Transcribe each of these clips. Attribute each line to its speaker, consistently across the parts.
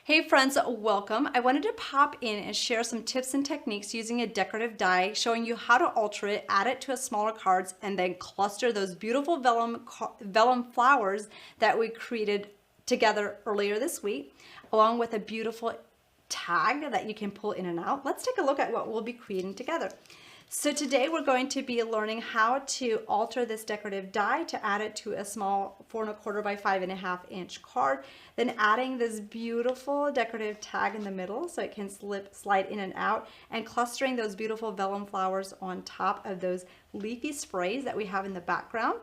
Speaker 1: Hey friends, welcome. I wanted to pop in and share some tips and techniques using a decorative die, showing you how to alter it, add it to a smaller cards, and then cluster those beautiful vellum flowers that we created together earlier this week, along with a beautiful tag that you can pull in and out. Let's take a look at what we'll be creating together. So today we're going to be learning how to alter this decorative die to add it to a small 4¼ by 5½ inch card, then adding this beautiful decorative tag in the middle so it can slide in and out, and clustering those beautiful vellum flowers on top of those leafy sprays that we have in the background.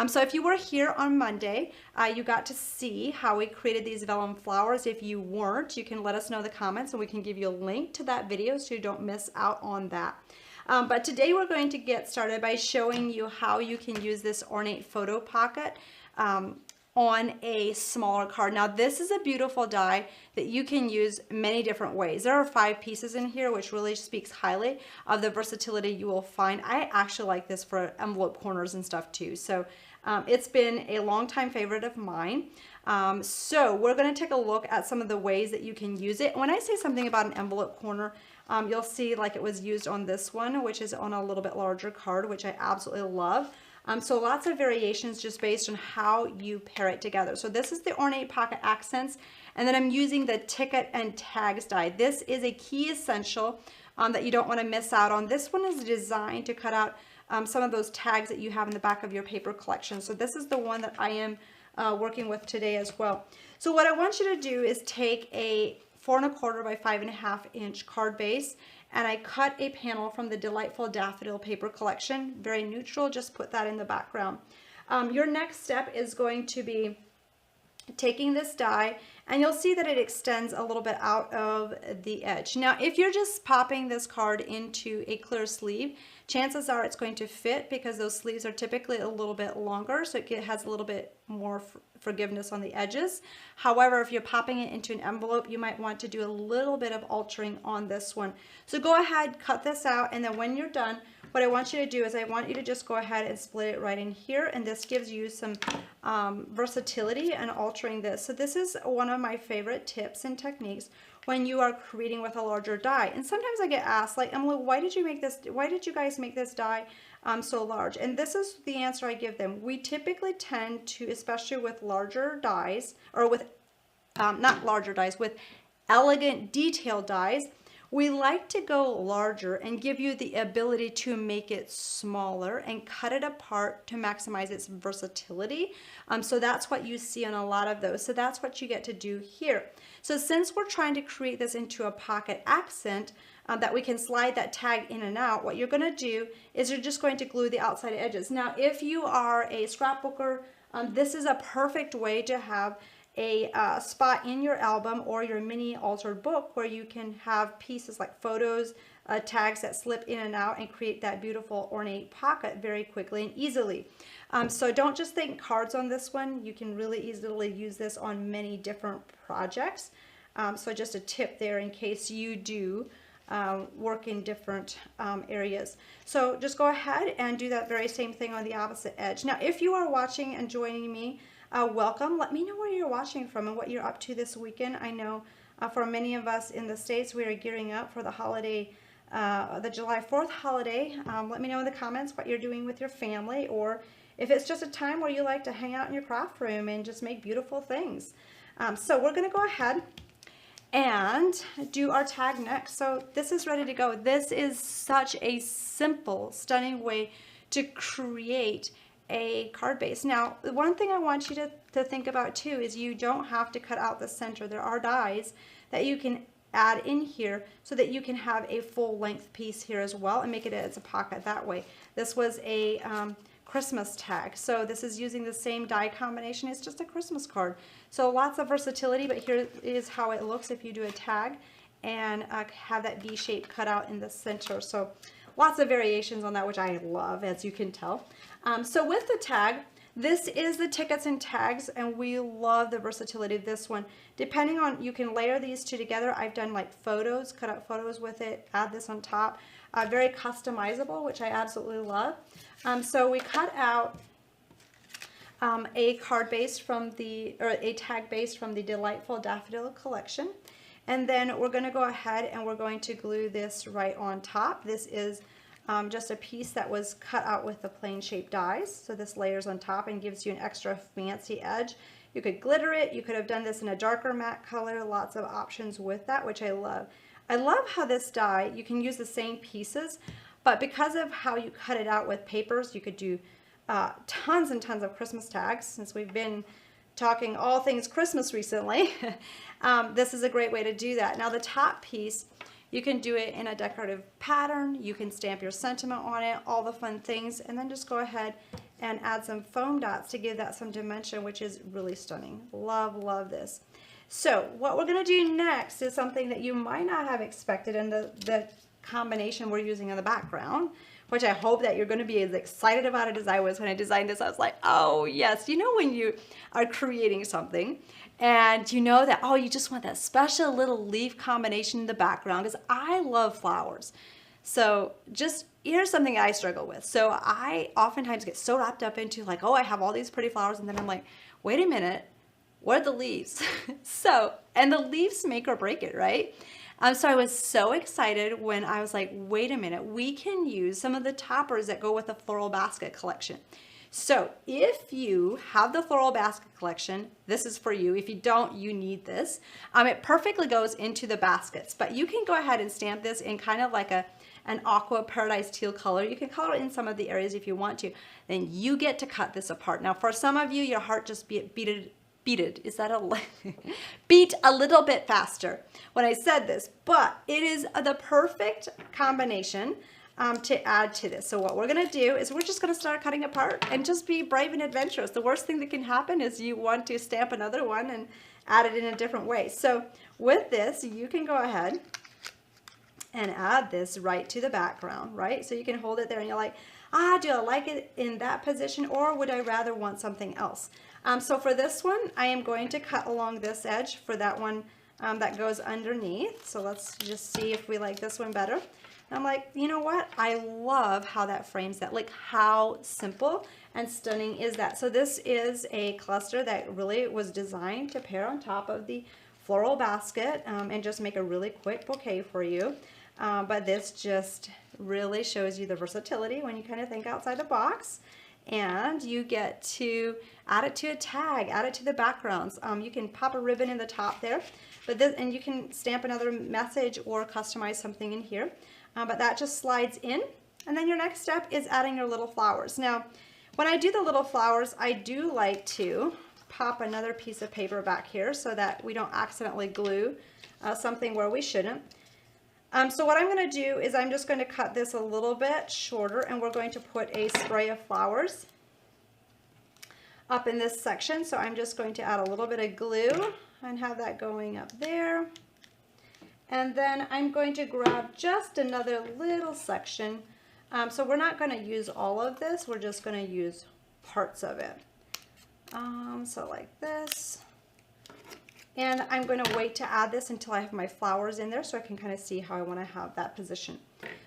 Speaker 1: So if you were here on Monday, you got to see how we created these vellum flowers. If you weren't, you can let us know in the comments and we can give you a link to that video so you don't miss out on that. But today we're going to get started by showing you how you can use this ornate photo pocket on a smaller card. Now this is a beautiful die that you can use many different ways. There are 5 pieces in here, which really speaks highly of the versatility you will find. I actually like this for envelope corners and stuff too. So it's been a long time favorite of mine. So we're going to take a look at some of the ways that you can use it. When I say something about an envelope corner, you'll see like it was used on this one, which is on a little bit larger card, which I absolutely love. So lots of variations just based on how you pair it together. So this is the Ornate Pocket Accents, and then I'm using the Ticket and Tags die. This is a key essential that you don't want to miss out on. This one is designed to cut out some of those tags that you have in the back of your paper collection. So this is the one that I am working with today as well. So what I want you to do is take a 4¼ by 5½ inch card base, and I cut a panel from the Delightful Daffodil paper collection. Very neutral, just put that in the background. Your next step is going to be taking this die, and you'll see that it extends a little bit out of the edge. Now if you're just popping this card into a clear sleeve, chances are it's going to fit because those sleeves are typically a little bit longer, so it has a little bit more forgiveness on the edges. However, if you're popping it into an envelope, you might want to do a little bit of altering on this one. So go ahead, cut this out, and then when you're done, what I want you to do is I want you to just go ahead and split it right in here, and this gives you some versatility and altering this. So this is one of my favorite tips and techniques when you are creating with a larger die. And sometimes I get asked, like, Emily, why did you guys make this die so large? And this is the answer I give them. We typically tend to, especially with larger dies, or with not larger dies, with elegant detailed dies, we like to go larger and give you the ability to make it smaller and cut it apart to maximize its versatility. So that's what you see on a lot of those. So that's what you get to do here. So since we're trying to create this into a pocket accent that we can slide that tag in and out, what you're going to do is you're just going to glue the outside edges. Now if you are a scrapbooker, this is a perfect way to have a spot in your album or your mini altered book where you can have pieces like photos, tags that slip in and out and create that beautiful ornate pocket very quickly and easily. So don't just think cards on this one. You can really easily use this on many different projects. So just a tip there in case you do work in different areas. So just go ahead and do that very same thing on the opposite edge. Now if you are watching and joining me, welcome. Let me know where you're watching from and what you're up to this weekend. I know for many of us in the States, we are gearing up for the holiday, the July 4th holiday. Let me know in the comments what you're doing with your family, or if it's just a time where you like to hang out in your craft room and just make beautiful things. So we're going to go ahead and do our tag next. So this is ready to go. This is such a simple, stunning way to create a card base. Now, the one thing I want you to think about too is you don't have to cut out the center. There are dies that you can add in here so that you can have a full length piece here as well and make it as a pocket that way. This was a Christmas tag. So this is using the same die combination. It's just a Christmas card. So lots of versatility, but here is how it looks if you do a tag and have that V shape cut out in the center. So lots of variations on that, which I love, as you can tell. So with the tag, this is the Tickets and Tags, and we love the versatility of this one. Depending on, you can layer these two together. I've done like photos, cut out photos with it, add this on top. Very customizable, which I absolutely love. So we cut out a card base from or a tag base from the Delightful Daffodil collection. And then we're going to go ahead and we're going to glue this right on top. This is just a piece that was cut out with the plain shaped dies. So this layers on top and gives you an extra fancy edge. You could glitter it. You could have done this in a darker matte color. Lots of options with that, which I love. I love how this die, you can use the same pieces, but because of how you cut it out with papers, you could do tons and tons of Christmas tags. Since we've been talking all things Christmas recently, this is a great way to do that. Now the top piece, you can do it in a decorative pattern. You can stamp your sentiment on it, all the fun things, and then just go ahead and add some foam dots to give that some dimension, which is really stunning. Love, love this. So what we're going to do next is something that you might not have expected in the combination we're using in the background, which I hope that you're going to be as excited about it as I was when I designed this. I was like, oh yes, you know when you are creating something and you know that, oh, you just want that special little leaf combination in the background, because I love flowers. So just here's something I struggle with. So I oftentimes get so wrapped up into like, oh, I have all these pretty flowers, and then I'm like, wait a minute, what are the leaves? And the leaves make or break it, right? So I was so excited when I was like, wait a minute, we can use some of the toppers that go with the floral basket collection. So if you have the floral basket collection, this is for you. If you don't, you need this. It perfectly goes into the baskets, but you can go ahead and stamp this in kind of like an aqua paradise teal color. You can color it in some of the areas if you want to. Then you get to cut this apart. Now for some of you, your heart just beat a little bit faster when I said this, but it is the perfect combination to add to this. So what we're going to do is we're just going to start cutting apart and just be brave and adventurous. The worst thing that can happen is you want to stamp another one and add it in a different way. So with this, you can go ahead and add this right to the background, right? So you can hold it there and you're like, do I like it in that position, or would I rather want something else? So for this one, I am going to cut along this edge for that one that goes underneath. So let's just see if we like this one better. And I'm like, you know what? I love how that frames that. Like, how simple and stunning is that? So this is a cluster that really was designed to pair on top of the floral basket and just make a really quick bouquet for you. But this just really shows you the versatility when you kind of think outside the box. And you get to add it to a tag, add it to the backgrounds. You can pop a ribbon in the top there, and you can stamp another message or customize something in here. But that just slides in. And then your next step is adding your little flowers. Now, when I do the little flowers, I do like to pop another piece of paper back here so that we don't accidentally glue something where we shouldn't. So what I'm going to do is I'm just going to cut this a little bit shorter, and we're going to put a spray of flowers up in this section. So I'm just going to add a little bit of glue and have that going up there. And then I'm going to grab just another little section. So we're not going to use all of this. We're just going to use parts of it. So like this. And I'm going to wait to add this until I have my flowers in there so I can kind of see how I want to have that position.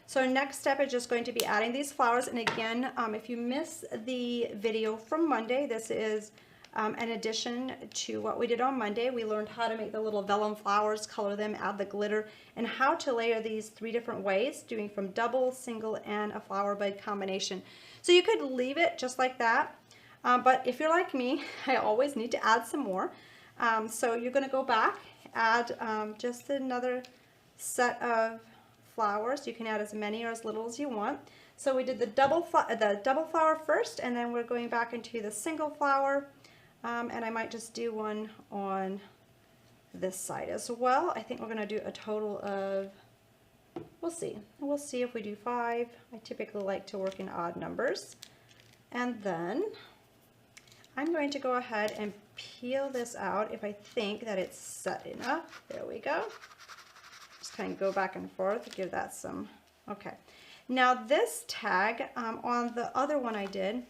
Speaker 1: So next step is just going to be adding these flowers. And again, if you missed the video from Monday, this is an addition to what we did on Monday. We learned how to make the little vellum flowers, color them, add the glitter, and how to layer these 3 different ways, doing from double, single, and a flower bud combination. So you could leave it just like that. But if you're like me, I always need to add some more. So you're going to go back, add just another set of flowers. You can add as many or as little as you want. So we did the double flower first, and then we're going back into the single flower, and I might just do one on this side as well. I think we're going to do a total of, we'll see if we do 5. I typically like to work in odd numbers. And then I'm going to go ahead and peel this out if I think that it's set enough. There we go. Just kind of go back and forth, give that some, okay. Now this tag, on the other one I did,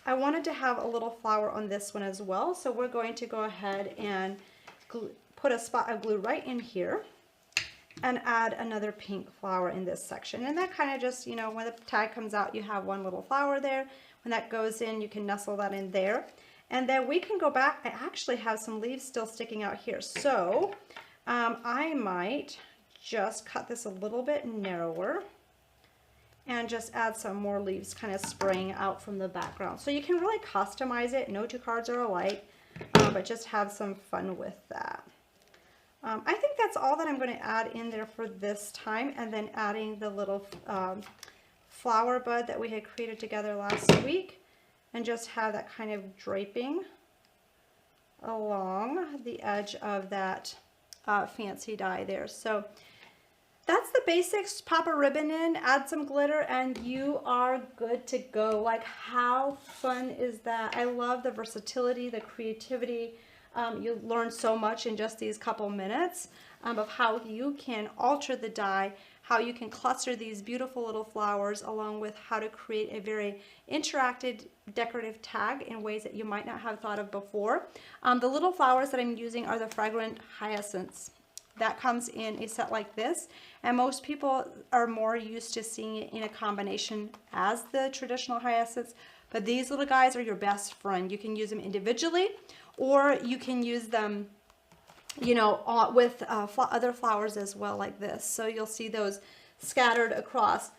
Speaker 1: I wanted to have a little flower on this one as well. So we're going to go ahead and put a spot of glue right in here and add another pink flower in this section. And that kind of just, you know, when the tag comes out, you have one little flower there. When that goes in, you can nestle that in there. And then we can go back. I actually have some leaves still sticking out here. So I might just cut this a little bit narrower and just add some more leaves kind of spraying out from the background. So you can really customize it. No two cards are alike, but just have some fun with that. I think that's all that I'm going to add in there for this time, and then adding the little flower bud that we had created together last week, and just have that kind of draping along the edge of that fancy die there. So that's the basics. Pop a ribbon in, add some glitter, and you are good to go. Like, how fun is that? I love the versatility, the creativity. You learn so much in just these couple minutes of how you can alter the die, how you can cluster these beautiful little flowers, along with how to create a very interactive decorative tag in ways that you might not have thought of before. The little flowers that I'm using are the fragrant hyacinths. That comes in a set like this, and most people are more used to seeing it in a combination as the traditional hyacinths, but these little guys are your best friend. You can use them individually, or you can use them, you know, with other flowers as well, like this. So you'll see those scattered across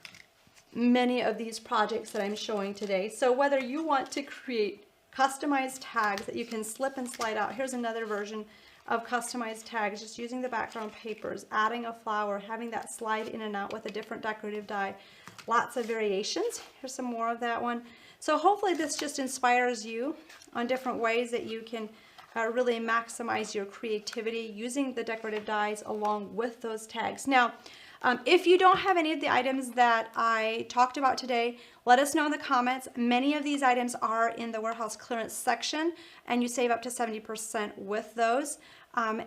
Speaker 1: many of these projects that I'm showing today. So whether you want to create customized tags that you can slip and slide out, here's another version of customized tags, just using the background papers, adding a flower, having that slide in and out with a different decorative die. Lots of variations. Here's some more of that one. So hopefully this just inspires you on different ways that you can really maximize your creativity using the decorative dies along with those tags. Now, if you don't have any of the items that I talked about today, let us know in the comments. Many of these items are in the warehouse clearance section, and you save up to 70% with those.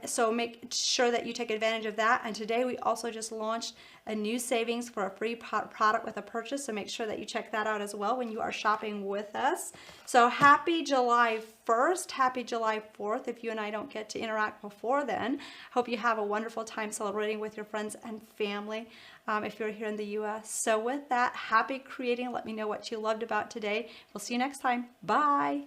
Speaker 1: So make sure that you take advantage of that. And today we also just launched a new savings for a free product with a purchase. So make sure that you check that out as well when you are shopping with us. So happy July 1st, happy July 4th if you and I don't get to interact before then. Hope you have a wonderful time celebrating with your friends and family if you're here in the US. So with that, happy creating. Let me know what you loved about today. We'll see you next time. Bye.